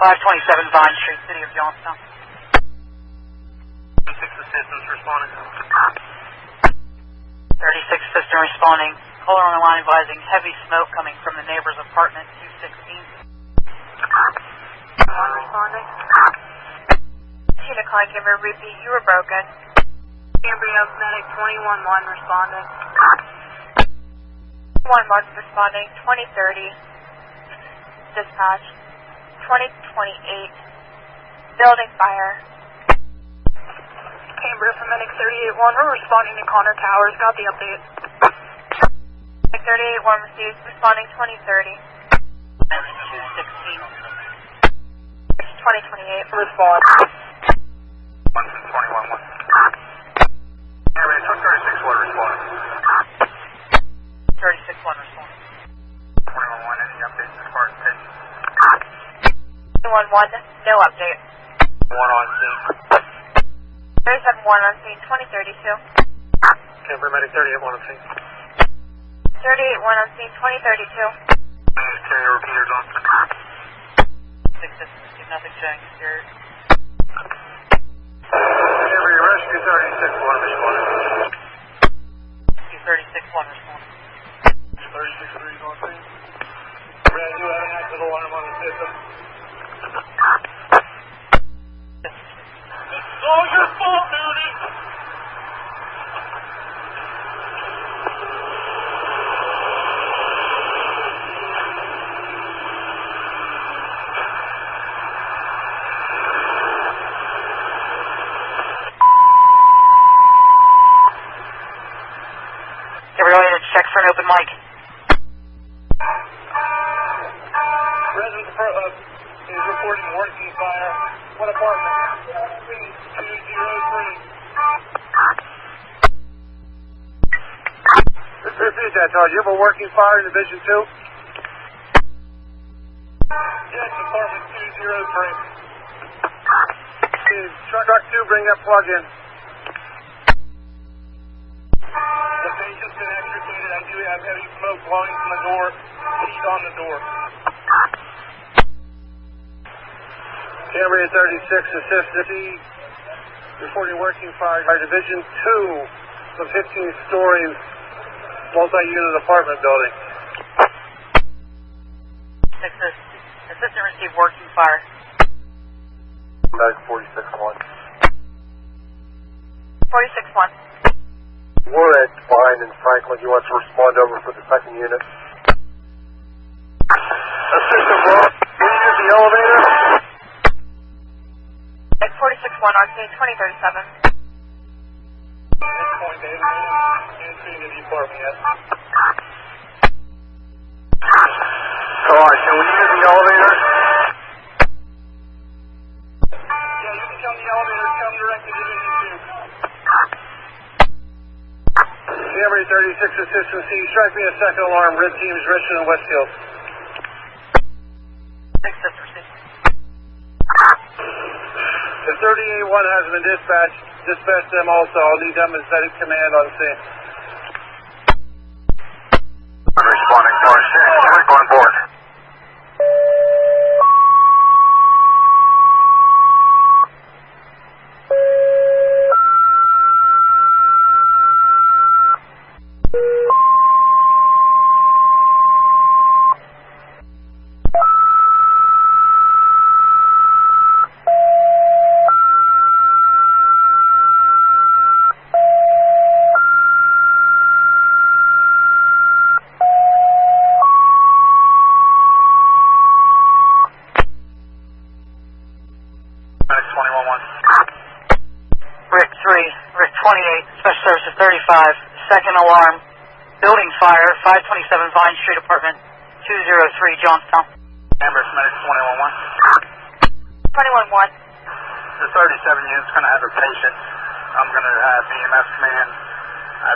527 Vine Street, City of Johnstown. 36 assistance responding. 36 assistant responding. Caller on the line advising heavy smoke coming from the neighbor's apartment, 216. Responding. Tina calling Cambria, repeat, you were broken. Cambria, medic 211 responding. 211 responding, 2030. Dispatch, 2028. Building fire. Cambria for medic 381, we're responding to Connor Towers, got the update. Medic 381 received, responding 2030. 216. 2028, respond. 21-1. Cambria, 36-1 responding. 36-1 responding. 21-1, any updates as far as patient? 211, no update. 1 on scene. 37-1 on scene, 2032. Cambria, medic 38-1 on scene. 38-1 on scene, 2032. Carrier repeaters on. 6 assistant, nothing showing exterior. Cambria, rescue 36-1 responding. 36-1 responding. 36-3 on scene. Brad, you have an active alarm on the system. It's all your fault, Moody! Everybody to check for an open mic. Resident is reporting working fire. What apartment? 203. Repeat that, Todd. You have a working fire in Division 2? Yes, apartment 203. Truck 2, bring that plug in. The patient's been extricated. I do have heavy smoke blowing from the door. He's on the door. Cambria 36, assist city. Reporting working fire by Division 2 of 15-story multi-unit apartment building. 6 assistant received working fire. Medic 46-1. 46-1. We're at Vine and Franklin. You want to respond over for the second unit? Assistant Ross, can you use the elevator? At 46-1 on scene, 2037. This point, David, can't see the department yet. Alright, can we use the elevator? Yeah, you can come the elevator, come direct to Division 2. Cambria 36 assistant C, strike me a second alarm, red teams Richmond and Westfield. 6 assistant received. The 38-1 has been dispatched. Dispatch them also. I'll need them as medic command on scene. Responding to our scene. Quick on board. Rick 3, Rick 28, Special Services 35, second alarm, building fire, 527 Vine Street, apartment 203, Johnstown. Amber's medic 21-1. 21-1. The 37 unit's going to have a patient. I'm going to have EMS command,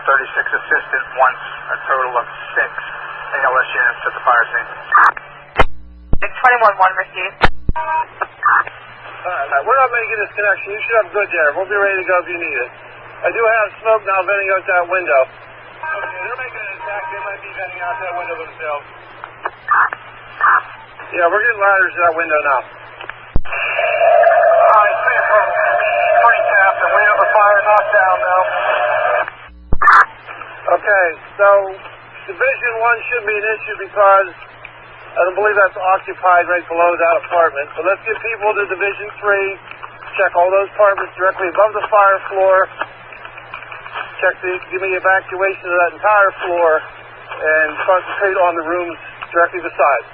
36 assistant, once a total of 6 ALS units at the fire scene. 21-1 received. Alright, we're not making this connection. You should have good there. We'll be ready to go if you need it. I do have smoke now venting out that window. Okay, they're making an attack. They might be venting out that window themselves. Yeah, we're getting ladders to that window now. Johnstown now. Okay, so Division 1 should be an issue because I don't believe that's occupied right below that apartment. So let's get people to Division 3, check all those apartments directly above the fire floor, give me evacuation of that entire floor, and concentrate on the rooms directly beside.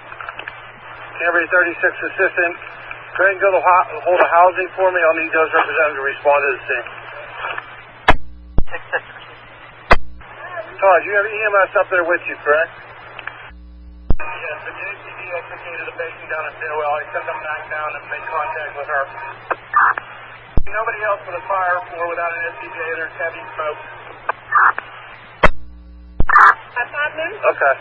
Camry 36 assistant, go ahead and go to hold a housing for me. I'll need those representatives to respond to the scene. Todd, you have EMS up there with you, correct? Yes, the JCD executed a patient down at stairwell. I sent them back down and made contact with her. Nobody else with a fire floor without an SCJ. There's heavy smoke. Okay.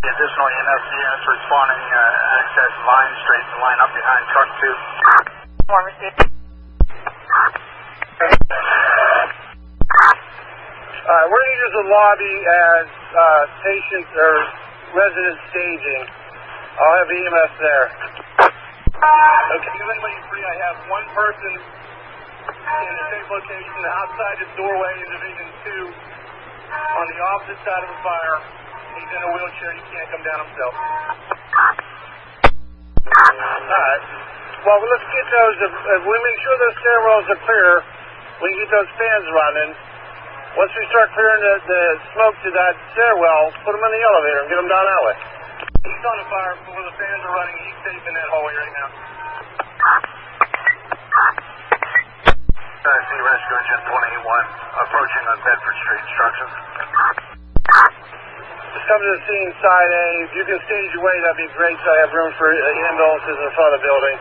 The additional EMS units responding access Vine Street to line up behind truck 2. One received. Alright, we're going to use the lobby as patient or resident staging. I'll have EMS there. Okay, if anybody's free, I have one person in a safe location outside the doorway in Division 2 on the opposite side of the fire. He's in a wheelchair. He can't come down himself. Alright. Well, let's get those. If we make sure those stairwells are clear, we can get those fans running. Once we start clearing the smoke to that stairwell, put them in the elevator and get them down that way. He's on the fire floor. The fans are running. He's safe in that hallway right now. See Rescue Engine 21 approaching on Bedford Street. Instructions. Just come to the scene, side A. If you can stage your way, that'd be great, so I have room for ambulances in front of the building.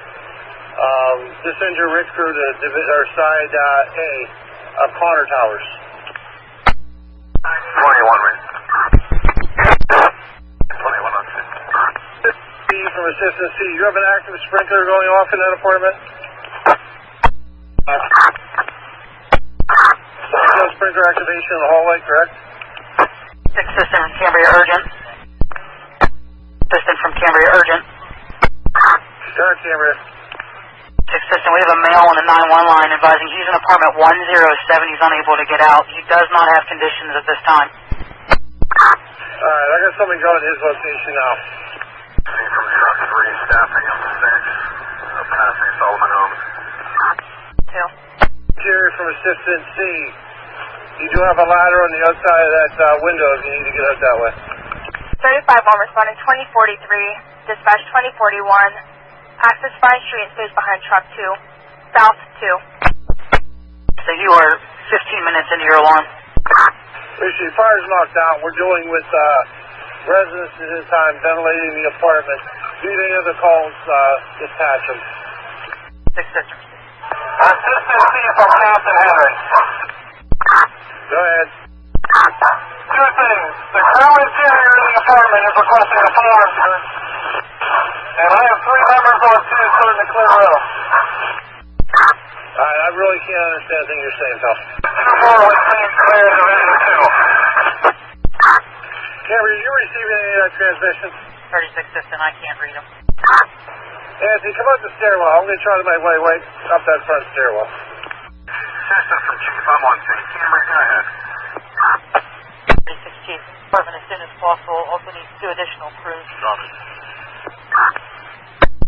Just send your RIT crew to side A of Connor Towers. 21, right? 21 on B from Assistant C. You have an active sprinkler going off in that apartment? No sprinkler activation in the hallway, correct? Assistant from Cambria Urgent. Assistant from Cambria Urgent. Go ahead, Cambria. Assistant, we have a male on the 911 line advising he's in apartment 107. He's unable to get out. He does not have conditions at this time. Alright, I got somebody going to his location now. from truck 3 staffing up 6, passing Solomon Homes. 2. Jerry from Assistant C. You do have a ladder on the outside of that window if you need to get out that way. 35-1 responding 2043, dispatch 2041, access Vine Street and stage behind truck 2, south 2. So you are 15 minutes into your alarm. Appreciate it. Fire's knocked out. We're dealing with residents at this time ventilating the apartment. If you need any other calls, dispatch them. 6 systems. Assistant C from Captain Henry. Go ahead. 2 things. The crew interior in the apartment is requesting a fire search. And I have 3 members on 2 starting to clear out. Alright, I really can't understand anything you're saying, pal. 2-4 was being cleared in Division 2. Cameron, are you receiving any of that transmission? 36 system, I can't read them. Anthony, come up the stairwell. I'm going to try to make my way up that front stairwell. Assistant from Chief, I'm on scene. Camry, go ahead. 36 Chief, department as soon as possible. Also needs 2 additional crews. Drop it.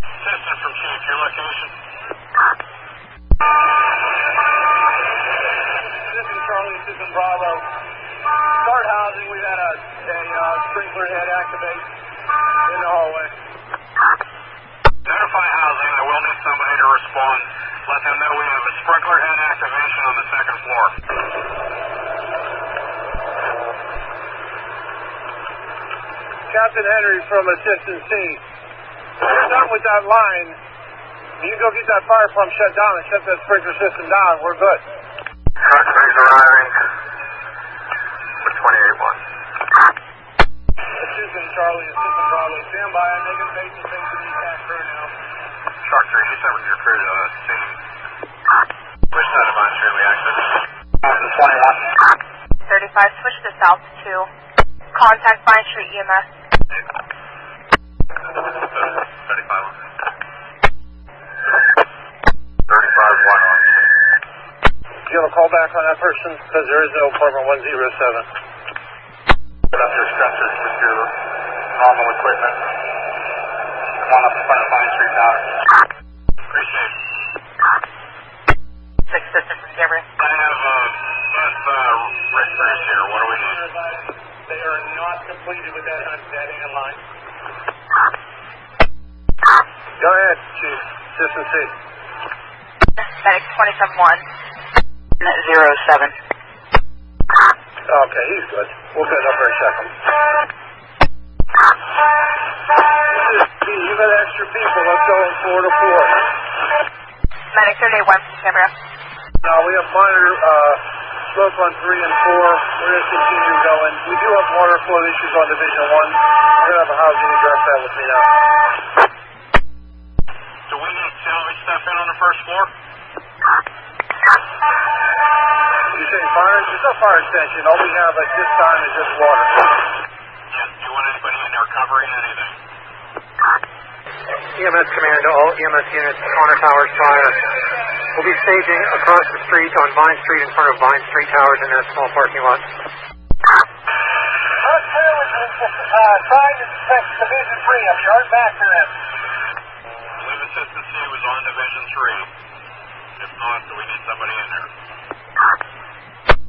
Assistant from Chief, your location? Assistant Charlie, Assistant Bravo. Start housing, we've had a sprinkler head activate in the hallway. Identify housing, I will need somebody to respond. Let them know we have a sprinkler head activation on the 2nd floor. Captain Henry from Assistant C. When you're done with that line, you go get that fire pump shut down and shut that sprinkler system down. We're good. Truck 3's arriving for 28-1. Assistant Charlie, Assistant Bravo, stand by. I'm making patient things to the attack crew now. Truck 3, you said with your crew to the scene. Which side of Vine Street we access? 21. 35, switch to south 2. Contact Vine Street EMS. 35-1 on scene. you have a call back on that person? Because there is no apartment 107. Put up your stressors with your normal equipment. One up in front of Vine Street Tower. Appreciate it. 6 assistant from Camry. I have Rick Bruce here. What do we need? They are not completed with that in line. Go ahead, Chief. Assistant C. Medic 27-1. 07. Okay, he's good. We'll get up there and check him. You got extra people. Let's go in 4 to 4. Medic 38-1 from Canberra. Now we have minor smoke on 3 and 4. We're going to continue going. We do have water flow issues on Division 1. I'm going to have a housing address that with me now. Do we need salvage stuff in on the first floor? You say fire? There's no fire extension. All we have at this time is just water. Yes. Do you want anybody in there covering anything? EMS command to all EMS units, Connor Towers fire. We'll be staging across the street on Vine Street in front of Vine Street Towers in that small parking lot. Trying to detect Division 3. I'm hard back for that. Live Assistant C was on Division 3. If not, do we need somebody in there?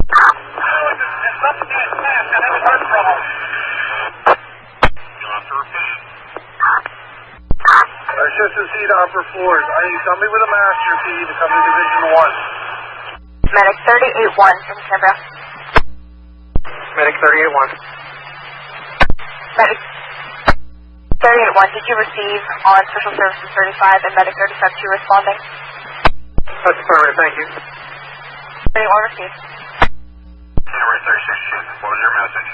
There's something in fast. I think it's heart problem. You'll have to repeat. Assistant C to upper floors. I need somebody with a master key to come to Division 1. Medic 38-1 from Canberra. Medic 38-1. Medic 38-1, did you receive on Special Services 35 and Medic 37-2 responding? That's affirmative, thank you. 31 received. January 36, Chief. What was your message?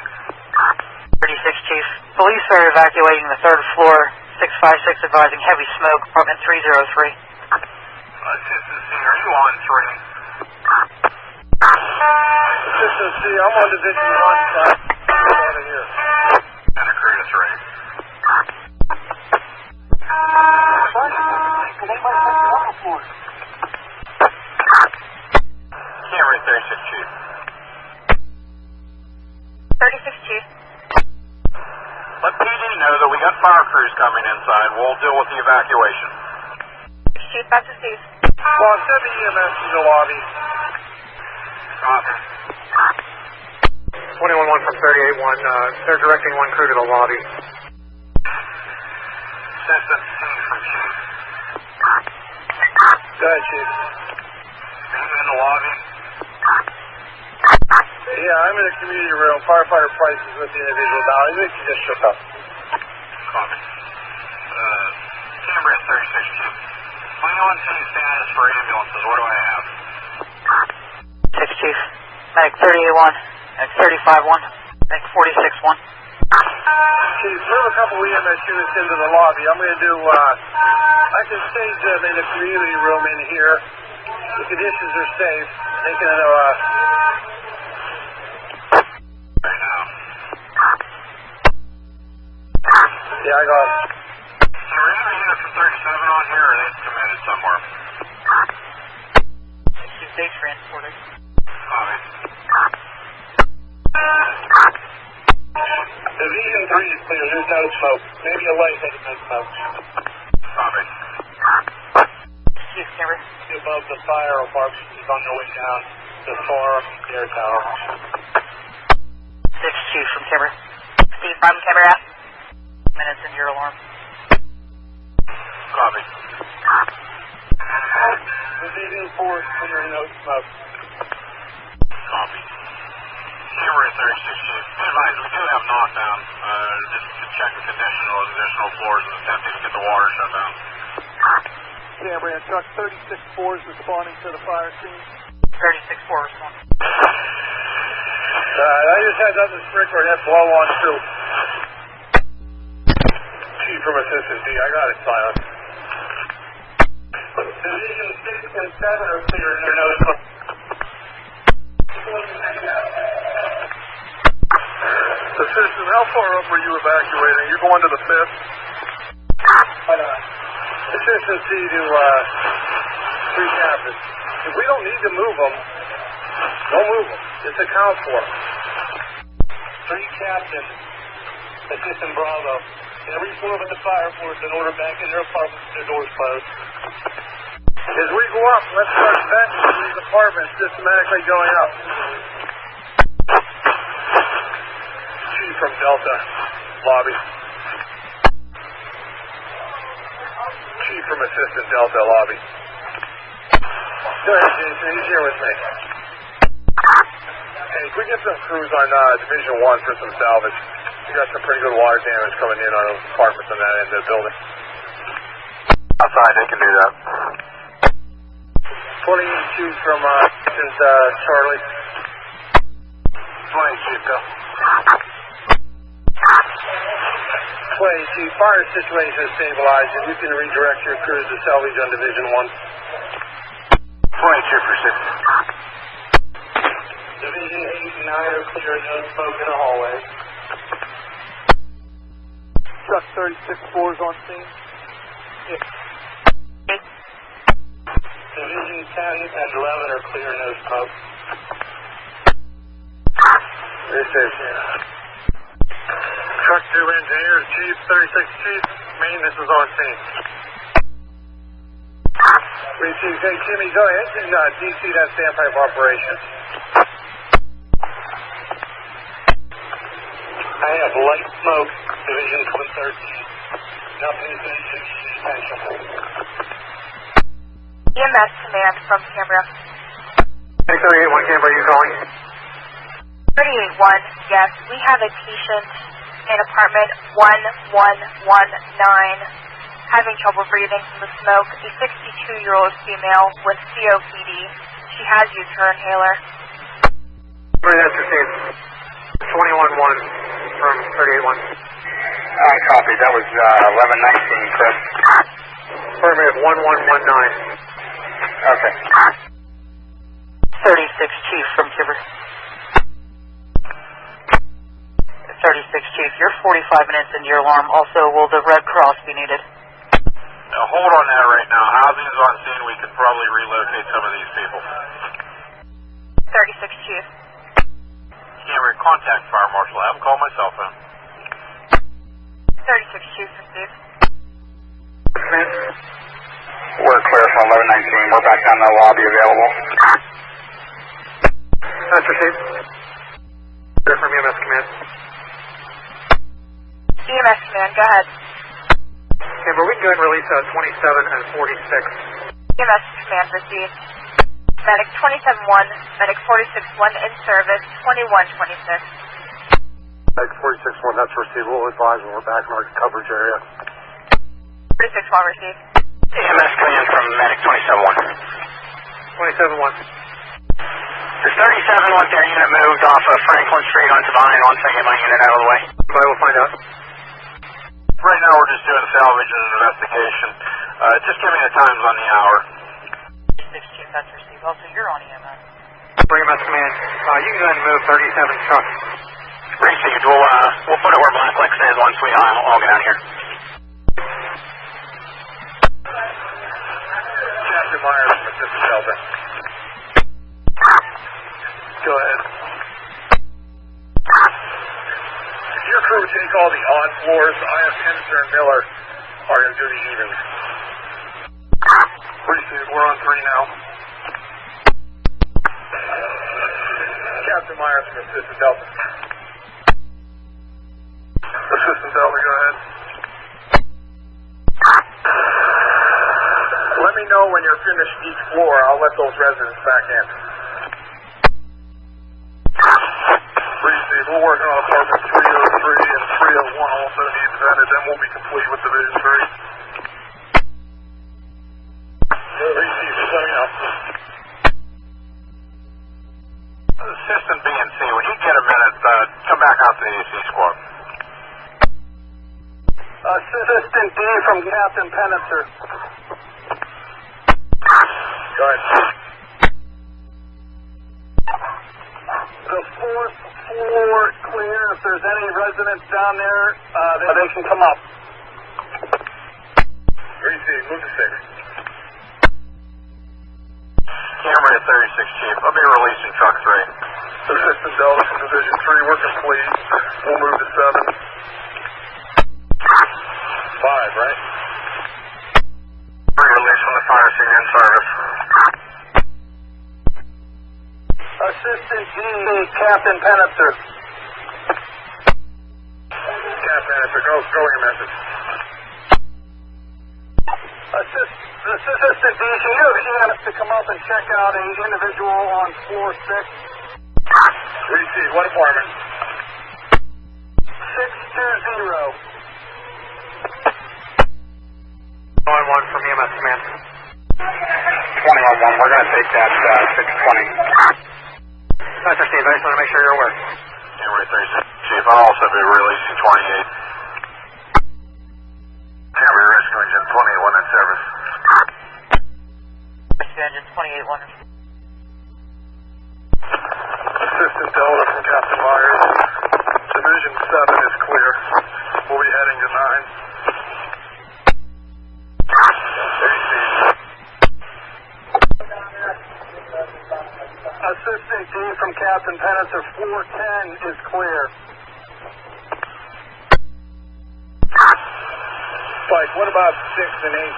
36, Chief. Police are evacuating the 3rd floor. 656 advising heavy smoke, apartment 303. Assistant C, are you on 3? Assistant C, I'm on Division 1 side. Out of here. Santa Cruz 3. January 36, Chief. 36 Chief. Let PD know that we got fire crews coming inside. We'll deal with the evacuation. Chief, that's received. Well, send the EMS to the lobby. Copy. 21-1 from 38-1. They're directing one crew to the lobby. Assistant C from Chief. Go ahead, Chief. Are you in the lobby? Yeah, I'm in the community room. Firefighter Price is with the individual now. I think he just shook up. Copy. Cambria 36, Chief. 21C status for ambulances. What do I have? 6, Chief. Medic 38-1. Medic 35-1. Medic 46-1. Chief, move a couple EMS units into the lobby. I'm going to do, I can stage them in the community room in here. The conditions are safe. They can, Right now. yeah, I got it. So we're going to unit from 37 on here, or they committed somewhere? Chief, they transported. Copy. Division 3 is clear. There's no smoke. Maybe a light that no smoke. Copy. Chief, Camry. Above the fire apartment is on your way down the far air tower. 6, Chief from Camry. Steve from Canberra. Minutes in your alarm. Copy. Division 4 is clear. No smoke. Copy. Camera 36, Chief. Be advised, we do have knockdown. Just to check the condition of those additional floors and attempting to get the water shut down. Camry and truck 36-4 is responding to the fire scene. 36-4 responding. I just had nothing sprinkler that blow on through. Chief from Assistant D, I got it silent. Division 6 and 7 are clear. There no smoke. Assistant, how far up were you evacuating? You're going to the 5th? Assistant C to 3 captains. If we don't need to move them, Don't move them. Just account for them. 3 Captain, Assistant Bravo. Every floor but the fire force in order back in their apartments, their doors closed. As we go up, let's start venting these apartments systematically going up. Chief from Delta, lobby. Chief from Assistant Delta, lobby. Go ahead, Jason. He's here with me. Hey, can we get some crews on Division 1 for some salvage? We got some pretty good water damage coming in on those apartments on that end of the building. Outside, they can do that. 28 Chief from Charlie. 20 Chief, go. 20 Chief, fire situation is stabilized. If you can redirect your crews to salvage on Division 1. 20 Chief, proceed. Division 8 and 9 are clear, no smoke in the hallway. Truck 36-4 is on scene. Division 10 and 11 are clear, no smoke. This is Truck 2 Engineers, Chief, 36 Chief, maintenance is on scene. Chief, hey, Jimmy, go ahead and DC that standpipe operation. I have light smoke, Division 113. Nothing is in potential. EMS command from Canberra. 381 Canberra, you calling? 381, yes, we have a patient in apartment 1119 having trouble breathing from the smoke, a 62-year-old female with COPD. She has used her inhaler. Right, that's received. 21-1 from 381. Copy, that was 1119, Chris. Permit 1119. Okay. 36 Chief from Kibber. 36 Chief, you're 45 minutes into your alarm. Also, will the Red Cross be needed? Hold on that right now. Housing's on scene. We can probably relocate some of these people. 36 Chief. Canberra, contact Fire Marshal. Have them call my cell phone. 36 Chief, received. We're clear from 1119. We're back down the lobby available. That's received. Clear from EMS command. EMS command, go ahead. Canberra, we can go ahead and release 27 and 46. EMS command received. Medic 27-1, Medic 46-1 in service, 21-26. Medic 46-1, that's received. We'll advise when we're back in our coverage area. 46-1 received. EMS command from Medic 27-1. 27-1. The 37 want their unit moved off of Franklin Street onto Vine. Once I get my unit out of the way. I will find out. Right now we're just doing salvage and investigation. Just give me the times on the hour. 36 Chief, that's received. Also, you're on EMS. EMS command. You can go ahead and move 37 trucks. Received. We'll put it where Black Lex is once we all get out of here. Captain Myers from Assistant Delta. Go ahead. Your crew take all the odd floors. I have Henderson and Miller are going to do the evens. Received. We're on 3 now. Captain Myers from Assistant Delta. Assistant Delta, go ahead. Let me know when you're finished each floor. I'll let those residents back in. Received. We're working on apartment 303 and 301 also needs vented. Then we'll be complete with Division 3. Received. Just let me know. Assistant B and C, when you get a minute, come back out to the AC squad. Assistant D from Captain Penitzer. Go ahead. The 4th floor clear. If there's any residents down there, they can come up. Received. Move to 6. Camera, it's Chief. I'll be releasing truck 3. Assistant Delta from Division 3, we're complete. We'll move to 7. 5, right? Release from the fire scene in service. Assistant D, Captain Pennister. Captain Pennister, go your message. Assistant D, can you have EMS to come up and check out an individual on floor 6? Receive, what department? 620. 1 from EMS Command. 21-1, we're going to take that 620. Mr. Steve, I just want to make sure you're aware. January 36, Chief. I'll also be releasing 28. Camry Rescue Engine 21 in service. Rescue Engine 28-1. Assistant Delta from Captain Myers. Division 7 is clear. We'll be heading to 9. Assistant D from Captain Pennister, floor 10 is clear. Spike, what about 6 and 8?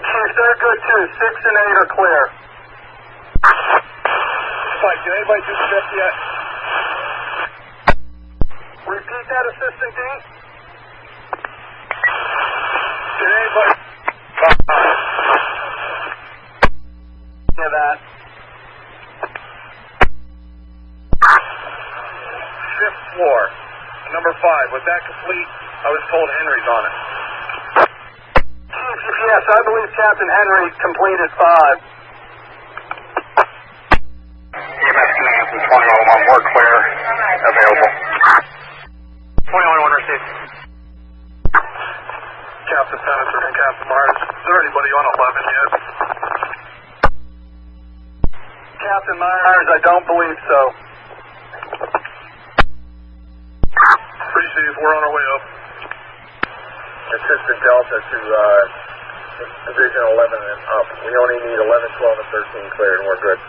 Chief, they're good too. 6 and 8 are clear. Spike, did anybody do the 50 yet? Repeat that, Assistant D. Did anybody... Yeah, that. 5th floor, number 5. Was that complete? I was told Henry's on it. Chief, yes, I believe Captain Henry completed 5. EMS Command from 21-1, we're clear. Available. 21-1 received. Captain Pennister and Captain Myers. Is there anybody on 11 yet? Captain Myers, I don't believe so. Receive, we're on our way up. Assistant Delta to Division 11 and up. We only need 11, 12, and 13 cleared, and we're good.